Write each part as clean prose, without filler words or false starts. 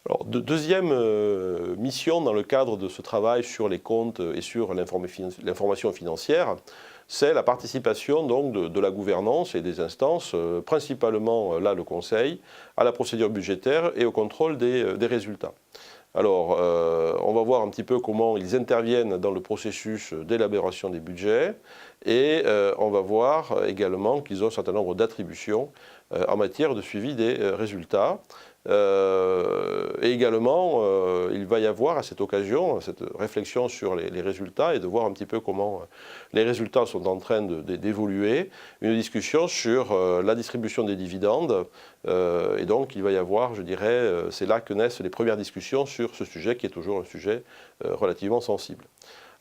Alors, deuxième mission dans le cadre de ce travail sur les comptes et sur l'information financière, c'est la participation donc de la gouvernance et des instances, principalement là le Conseil, à la procédure budgétaire et au contrôle des résultats. Alors, on va voir un petit peu comment ils interviennent dans le processus d'élaboration des budgets et on va voir également qu'ils ont un certain nombre d'attributions en matière de suivi des résultats. Et également, il va y avoir à cette occasion, cette réflexion sur les résultats et de voir un petit peu comment les résultats sont en train d'évoluer, une discussion sur la distribution des dividendes. Et donc, il va y avoir, je dirais, c'est là que naissent les premières discussions sur ce sujet qui est toujours un sujet relativement sensible.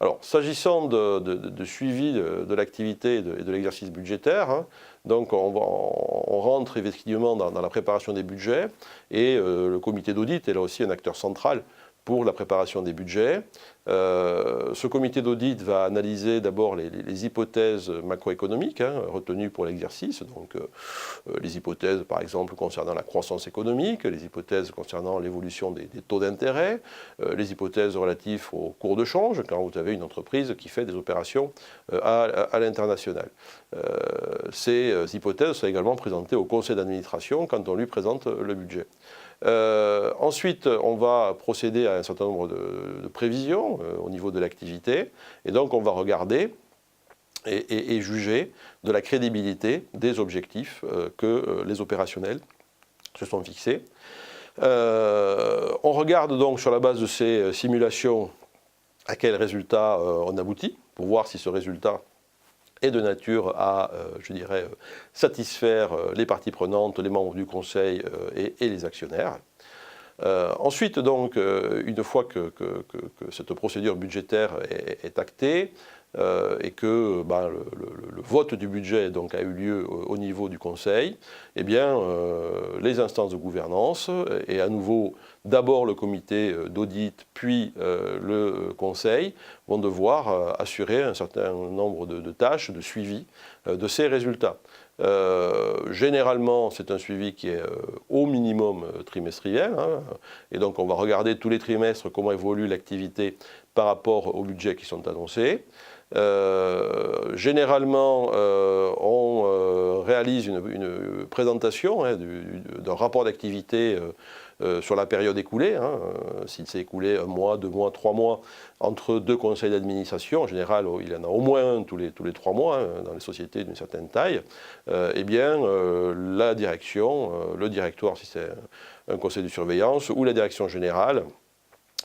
Alors, s'agissant de suivi de l'activité et de l'exercice budgétaire, hein, donc on rentre effectivement dans la préparation des budgets et le comité d'audit est là aussi un acteur central pour la préparation des budgets. Ce comité d'audit va analyser d'abord les hypothèses macroéconomiques retenues pour l'exercice, donc les hypothèses par exemple concernant la croissance économique, les hypothèses concernant l'évolution des taux d'intérêt, les hypothèses relatives au cours de change quand vous avez une entreprise qui fait des opérations à l'international. Ces hypothèses sont également présentées au conseil d'administration quand on lui présente le budget. Ensuite, on va procéder à un certain nombre de prévisions au niveau de l'activité et donc on va regarder et juger de la crédibilité des objectifs que les opérationnels se sont fixés. On regarde donc sur la base de ces simulations à quel résultat on aboutit pour voir si ce résultat est de nature à, je dirais, satisfaire les parties prenantes, les membres du conseil et les actionnaires. Ensuite, donc, une fois que cette procédure budgétaire est actée et que le vote du budget donc, a eu lieu au niveau du Conseil, eh bien, les instances de gouvernance et à nouveau d'abord le comité d'audit puis le Conseil vont devoir assurer un certain nombre de tâches de suivi de ces résultats. Généralement, c'est un suivi qui est au minimum trimestriel, hein, et donc on va regarder tous les trimestres comment évolue l'activité par rapport aux budgets qui sont annoncés. Généralement, on réalise une présentation d'un rapport d'activité sur la période écoulée, hein, s'il s'est écoulé 1 mois, 2 mois, 3 mois entre 2 conseils d'administration, en général il y en a au moins un tous les 3 mois hein, dans les sociétés d'une certaine taille, eh bien la direction, le directoire si c'est un conseil de surveillance ou la direction générale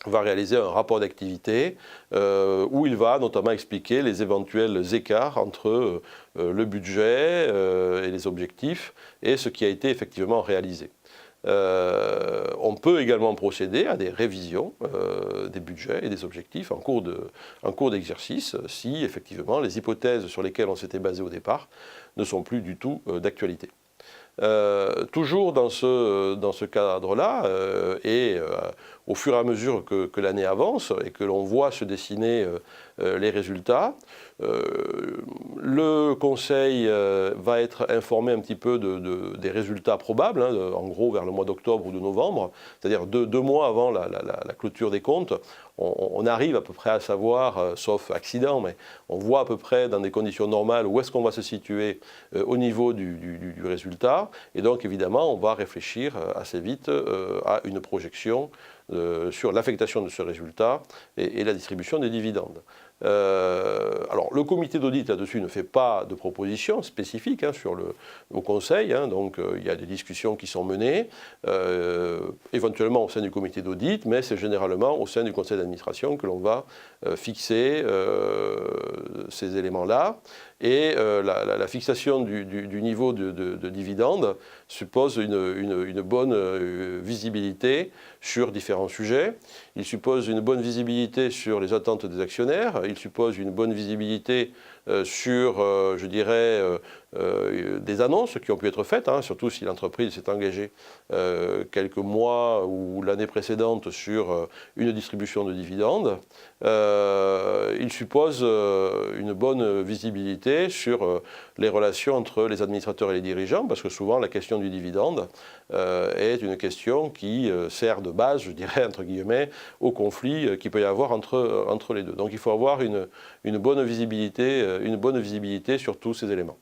va réaliser un rapport d'activité où il va notamment expliquer les éventuels écarts entre le budget et les objectifs et ce qui a été effectivement réalisé. On peut également procéder à des révisions des budgets et des objectifs en cours d'exercice si effectivement les hypothèses sur lesquelles on s'était basé au départ ne sont plus du tout d'actualité. Toujours dans ce cadre-là, et au fur et à mesure que l'année avance et que l'on voit se dessiner les résultats, le Conseil va être informé un petit peu des résultats probables, hein, en gros vers le mois d'octobre ou de novembre, c'est-à-dire deux mois avant la clôture des comptes. On arrive à peu près à savoir, sauf accident, mais on voit à peu près dans des conditions normales où est-ce qu'on va se situer au niveau du résultat. Et donc évidemment, on va réfléchir assez vite à une projection sur l'affectation de ce résultat et la distribution des dividendes. Alors le comité d'audit là-dessus ne fait pas de propositions spécifiques hein, au Conseil, hein, donc il y a des discussions qui sont menées, éventuellement au sein du comité d'audit, mais c'est généralement au sein du conseil d'administration que l'on va fixer ces éléments-là. Et la fixation du niveau de dividende suppose une bonne visibilité sur différents sujets. Il suppose une bonne visibilité sur les attentes des actionnaires. Il suppose une bonne visibilité sur, je dirais, des annonces qui ont pu être faites, hein, surtout si l'entreprise s'est engagée quelques mois ou l'année précédente sur une distribution de dividendes. Il suppose une bonne visibilité sur les relations entre les administrateurs et les dirigeants, parce que souvent la question du dividende est une question qui sert de base, je dirais, entre guillemets, au conflit qu'il peut y avoir entre les deux. Donc il faut avoir une bonne visibilité sur tous ces éléments.